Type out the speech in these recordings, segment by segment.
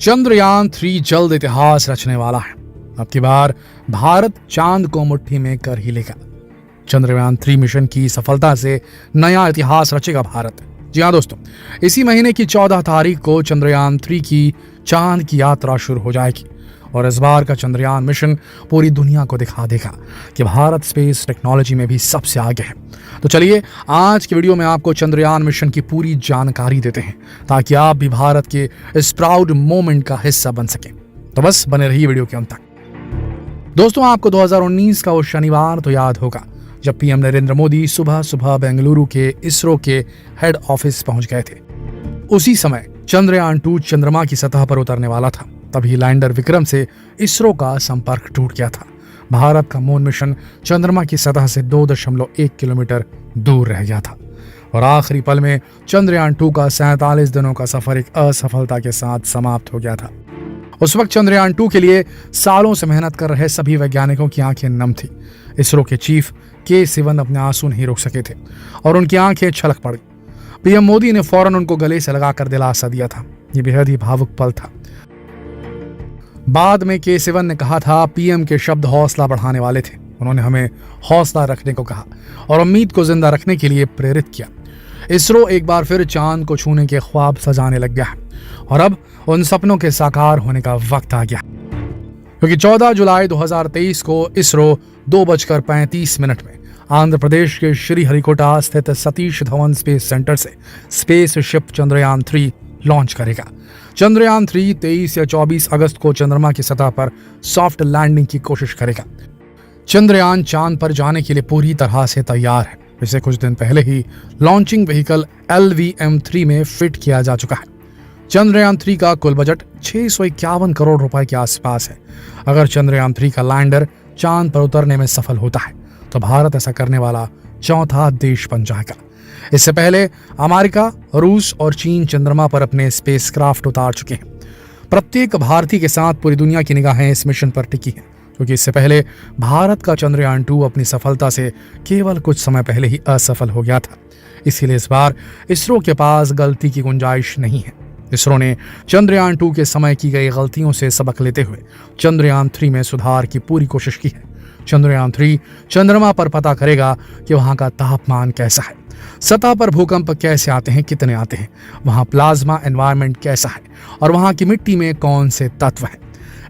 चंद्रयान 3 जल्द इतिहास रचने वाला है। अब की बार भारत चांद को मुट्ठी में कर ही लेगा। चंद्रयान 3 मिशन की सफलता से नया इतिहास रचेगा भारत। जी हाँ दोस्तों, इसी महीने की 14 तारीख को चंद्रयान 3 की चांद की यात्रा शुरू हो जाएगी और इस बार का चंद्रयान मिशन पूरी दुनिया को दिखा देगा कि भारत स्पेस टेक्नोलॉजी में भी सबसे आगे है। तो चलिए आज की वीडियो में आपको चंद्रयान मिशन की पूरी जानकारी देते हैं ताकि आप भी भारत के इस प्राउड मोमेंट का हिस्सा बन सकें। तो बस बने रहिए वीडियो के अंत तक। दोस्तों, आपको 2019 का वो शनिवार तो याद होगा जब पीएम नरेंद्र मोदी सुबह सुबह बेंगलुरु के इसरो के हेड ऑफिस पहुंच गए थे। उसी समय चंद्रयान 2 चंद्रमा की सतह पर उतरने वाला था। तभी लैंडर विक्रम से इसरो का संपर्क टूट गया था। भारत का मून मिशन चंद्रमा की सतह से 2.1 किलोमीटर दूर रह गया था और आखिरी पल में चंद्रयान 2 का 47 दिनों का सफर एक असफलता के साथ समाप्त हो गया था। उस वक्त चंद्रयान 2 के लिए सालों से मेहनत कर रहे सभी वैज्ञानिकों की आंखें नम थी। इसरो के चीफ के सिवन अपने आंसू नहीं रोक सके थे और उनकी आंखें छलक पड़ गई। पीएम मोदी ने फौरन उनको गले से लगाकर दिलासा दिया था। ये बेहद ही भावुक पल था। बाद में के सिवन ने कहा था, पीएम के शब्द हौसला बढ़ाने वाले थे। उन्होंने हमें हौसला रखने को कहा और उम्मीद को जिंदा रखने के लिए प्रेरित किया। इसरो एक बार फिर चांद को छूने के ख्वाब सजाने लग गया है और अब उन सपनों के साकार होने का वक्त आ गया, क्योंकि 14 जुलाई 2023 को इसरो 2:35 में आंध्र प्रदेश के श्रीहरिकोटा स्थित सतीश धवन स्पेस सेंटर से स्पेसशिप चंद्रयान 3 लॉन्च करेगा। चंद्रयान 3 23 या 24 अगस्त को चंद्रमा की सतह पर सॉफ्ट लैंडिंग की कोशिश करेगा। चंद्रयान चांद पर जाने के लिए पूरी तरह से तैयार है। इसे कुछ दिन पहले ही लॉन्चिंग व्हीकल LVM-3 में फिट किया जा चुका है। चंद्रयान 3 का कुल बजट 651 करोड़ रुपए के आसपास है। अगर चंद्रयान 3 का लैंडर चांद पर उतरने में सफल होता है तो भारत ऐसा करने वाला चौथा देश बन जाएगा। इससे पहले अमेरिका, रूस और चीन चंद्रमा पर अपने स्पेसक्राफ्ट उतार चुके हैं। प्रत्येक भारतीय के साथ पूरी दुनिया की निगाहें इस मिशन पर टिकी हैं, क्योंकि इससे पहले भारत का चंद्रयान 2 अपनी सफलता से केवल कुछ समय पहले ही असफल हो गया था। इसीलिए इस बार इसरो के पास गलती की गुंजाइश नहीं है। इसरो ने चंद्रयान 2 के समय की गई गलतियों से सबक लेते हुए चंद्रयान 3 में सुधार की पूरी कोशिश की है। चंद्रयान 3 चंद्रमा पर पता करेगा कि वहां का तापमान कैसा है, सतह पर भूकंप कैसे आते हैं, कितने आते हैं, वहां प्लाज्मा एनवायरनमेंट कैसा है और वहां की मिट्टी में कौन से तत्व हैं।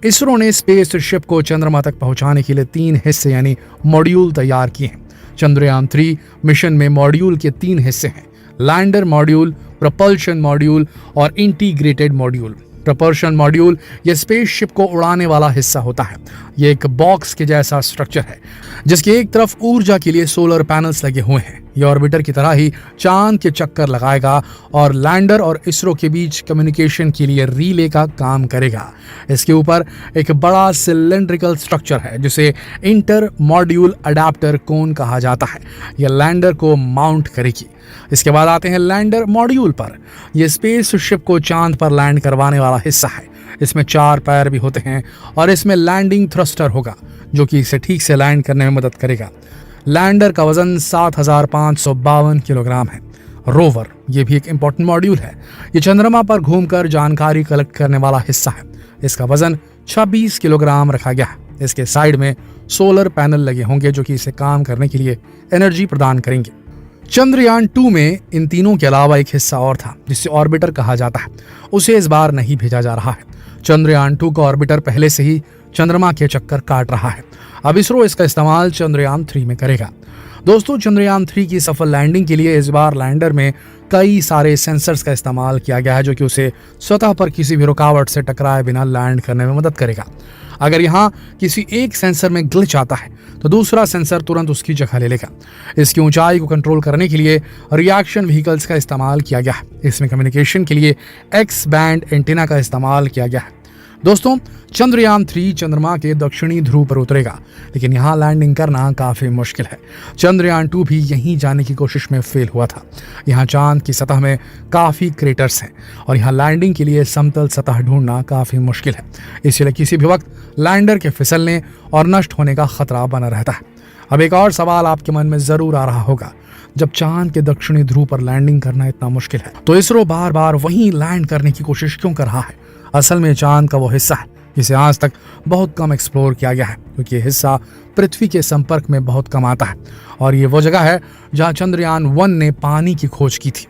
इसरो ने स्पेसशिप को चंद्रमा तक पहुंचाने के लिए 3 हिस्से यानी मॉड्यूल तैयार किए हैं। चंद्रयान 3 मिशन में मॉड्यूल के 3 हिस्से हैं: लैंडर मॉड्यूल, प्रपल्शन मॉड्यूल और इंटीग्रेटेड मॉड्यूल। प्रपल्शन मॉड्यूल ये स्पेसशिप को उड़ाने वाला हिस्सा होता है। ये एक बॉक्स के जैसा स्ट्रक्चर है जिसकी एक तरफ ऊर्जा के लिए सोलर पैनल्स लगे हुए हैं। ये ऑर्बिटर की तरह ही चांद के चक्कर लगाएगा और लैंडर और इसरो के बीच कम्युनिकेशन के लिए रिले का काम करेगा। इसके ऊपर एक बड़ा सिलेंड्रिकल स्ट्रक्चर है जिसे इंटर मॉड्यूल अडेप्टर कोन कहा जाता है। यह लैंडर को माउंट करेगी। इसके बाद आते हैं लैंडर मॉड्यूल पर। यह स्पेसशिप को चांद पर लैंड करवाने वाला हिस्सा है। इसमें 4 पैर भी होते हैं और इसमें लैंडिंग थ्रस्टर होगा जो कि इसे ठीक से लैंड करने में मदद करेगा। लैंडर का वजन 7552 किलोग्राम है। रोवर ये भी एक इंपॉर्टेंट मॉड्यूल है। ये चंद्रमा पर घूमकर जानकारी कलेक्ट करने वाला हिस्सा है। इसका वजन 26 किलोग्राम रखा गया है। इसके साइड में सोलर पैनल लगे होंगे जो कि इसे काम करने के लिए एनर्जी प्रदान करेंगे। चंद्रयान 2 में इन तीनों के अलावा एक हिस्सा और था जिसे ऑर्बिटर कहा जाता है। उसे इस बार नहीं भेजा जा रहा है। चंद्रयान 2 का ऑर्बिटर पहले से ही चंद्रमा के चक्कर काट रहा है। अब इसरो इसका इस्तेमाल चंद्रयान 3 में करेगा। दोस्तों, चंद्रयान 3 की सफल लैंडिंग के लिए इस बार लैंडर में कई सारे सेंसर्स का इस्तेमाल किया गया है जो कि उसे सतह पर किसी भी रुकावट से टकराए बिना लैंड करने में मदद करेगा। अगर यहाँ किसी एक सेंसर में ग्लिच आता है तो दूसरा सेंसर तुरंत उसकी जगह ले लेगा। इसकी ऊंचाई को कंट्रोल करने के लिए रिएक्शन व्हीकल्स का इस्तेमाल किया गया है। इसमें कम्युनिकेशन के लिए एक्स बैंड एंटीना का इस्तेमाल किया गया है। दोस्तों, चंद्रयान 3 चंद्रमा के दक्षिणी ध्रुव पर उतरेगा, लेकिन यहाँ लैंडिंग करना काफी मुश्किल है। चंद्रयान 2 भी यहीं जाने की कोशिश में फेल हुआ था। यहाँ चांद की सतह में काफी क्रेटर्स हैं और यहाँ लैंडिंग के लिए समतल सतह ढूंढना काफी मुश्किल है। इसलिए किसी भी वक्त लैंडर के फिसलने और नष्ट होने का खतरा बना रहता है। अब एक और सवाल आपके मन में जरूर आ रहा होगा, जब चांद के दक्षिणी ध्रुव पर लैंडिंग करना इतना मुश्किल है तो इसरो बार बार वहीं लैंड करने की कोशिश क्यों कर रहा है? असल में चांद का वो हिस्सा है जिसे आज तक बहुत कम एक्सप्लोर किया गया है, क्योंकि ये हिस्सा पृथ्वी के संपर्क में बहुत कम आता है और ये वो जगह है जहां चंद्रयान 1 ने पानी की खोज की थी।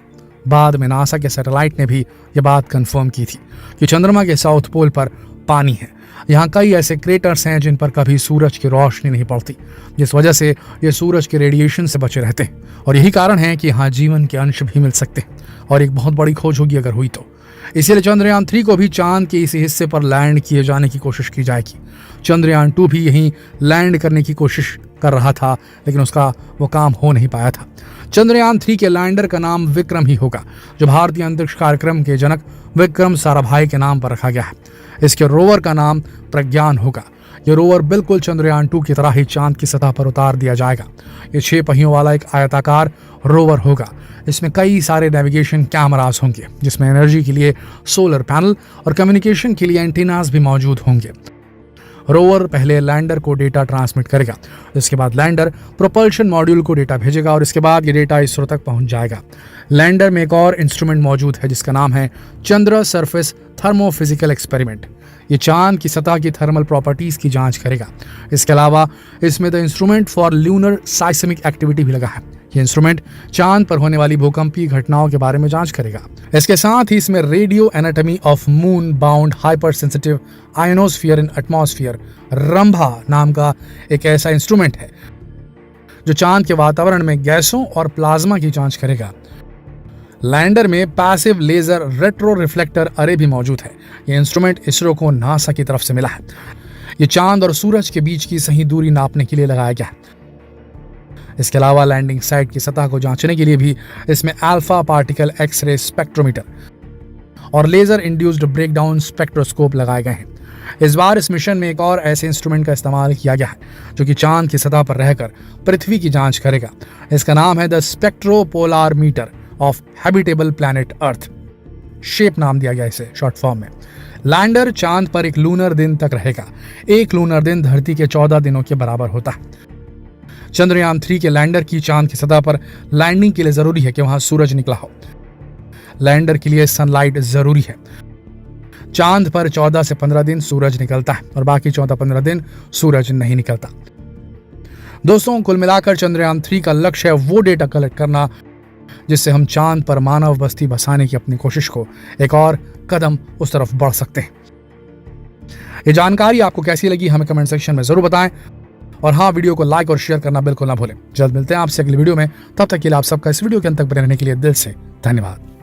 बाद में नासा के सैटेलाइट ने भी ये बात कंफर्म की थी कि चंद्रमा के साउथ पोल पर पानी है। यहाँ कई ऐसे क्रेटर्स हैं जिन पर कभी सूरज की रोशनी नहीं पड़ती, जिस वजह से ये सूरज के रेडिएशन से बचे रहते हैं और यही कारण है कि यहाँ जीवन के अंश भी मिल सकते हैं और एक बहुत बड़ी खोज होगी अगर हुई तो। इसीलिए चंद्रयान 3 को भी चांद के इसी हिस्से पर लैंड किए जाने की कोशिश की जाएगी। चंद्रयान 2 भी यहीं लैंड करने की कोशिश कर रहा था, लेकिन उसका वो काम हो नहीं पाया था। चंद्रयान 3 के लैंडर का नाम विक्रम ही होगा, जो भारतीय अंतरिक्ष कार्यक्रम के जनक विक्रम साराभाई के नाम पर रखा गया है। इसके रोवर का नाम प्रज्ञान होगा। ये रोवर बिल्कुल चंद्रयान 2 की तरह ही चांद की सतह पर उतार दिया जाएगा। ये 6 पहियों वाला एक आयताकार रोवर होगा। इसमें कई सारे नेविगेशन कैमरास होंगे, जिसमें एनर्जी के लिए सोलर पैनल और कम्युनिकेशन के लिए एंटीनास भी मौजूद होंगे। रोवर पहले लैंडर को डेटा ट्रांसमिट करेगा, इसके बाद लैंडर प्रोपल्शन मॉड्यूल को डेटा भेजेगा और इसके बाद ये डेटा इसरो तक पहुंच जाएगा। लैंडर में एक और इंस्ट्रूमेंट मौजूद है जिसका नाम है चंद्र सरफेस थर्मोफिजिकल एक्सपेरिमेंट। ये चांद की सतह की थर्मल प्रॉपर्टीज की जांच करेगा। इसके अलावा इसमें the instrument for lunar साइस्मिक activity भी लगा है। ये इंस्ट्रूमेंट चांद पर होने वाली भूकंपीय घटनाओं के बारे में जांच करेगा। इसके साथ ही इसमें radio anatomy of moon bound hyper sensitive ionosphere in atmosphere Rambha नाम का एक ऐसा इंस्ट्रूमेंट है जो चांद के वातावरण में गैसों और प्लाज्मा की जांच करेगा। लैंडर में पैसिव लेजर रेट्रो रिफ्लेक्टर अरे भी मौजूद है। ये इंस्ट्रूमेंट इसरो को नासा की तरफ से मिला है। ये चांद और सूरज के बीच की सही दूरी नापने के लिए लगाया गया है। इसके अलावा लैंडिंग साइट की सतह को जांचने के लिए भी इसमें अल्फा पार्टिकल एक्सरे स्पेक्ट्रोमीटर और लेजर इंड्यूस्ड ब्रेकडाउन स्पेक्ट्रोस्कोप लगाए गए हैं। इस बार इस मिशन में एक और ऐसे इंस्ट्रूमेंट का इस्तेमाल किया गया है जो कि चांद की सतह पर रहकर पृथ्वी की जांच करेगा। इसका नाम है the spectropolarimeter of habitable planet earth. Shape नाम दिया गया इसे शॉर्ट फॉर्म में। लैंडर चांद पर एक लूनर दिन तक रहेगा। एक लूनर दिन धरती के 14 दिनों के बराबर होता है। चंद्रयान 3 के लैंडर की चांद की सतह पर लैंडिंग के लिए जरूरी है कि वहां सूरज निकला हो। लैंडर के लिए सनलाइट जरूरी है। चांद पर 14 से 15 दिन सूरज निकलता है और बाकी 14-15 दिन सूरज नहीं निकलता। दोस्तों, कुल मिलाकर चंद्रयान 3 का लक्ष्य है वो डेटा कलेक्ट करना जिससे हम चांद पर मानव बस्ती बसाने की अपनी कोशिश को एक और कदम उस तरफ बढ़ सकते हैं। ये जानकारी आपको कैसी लगी हमें कमेंट सेक्शन में जरूर बताएं और हाँ, वीडियो को लाइक और शेयर करना बिल्कुल ना भूलें। जल्द मिलते हैं आपसे अगली वीडियो में। तब तक के लिए आप सबका इस वीडियो के अंत तक बने रहने के लिए दिल से धन्यवाद।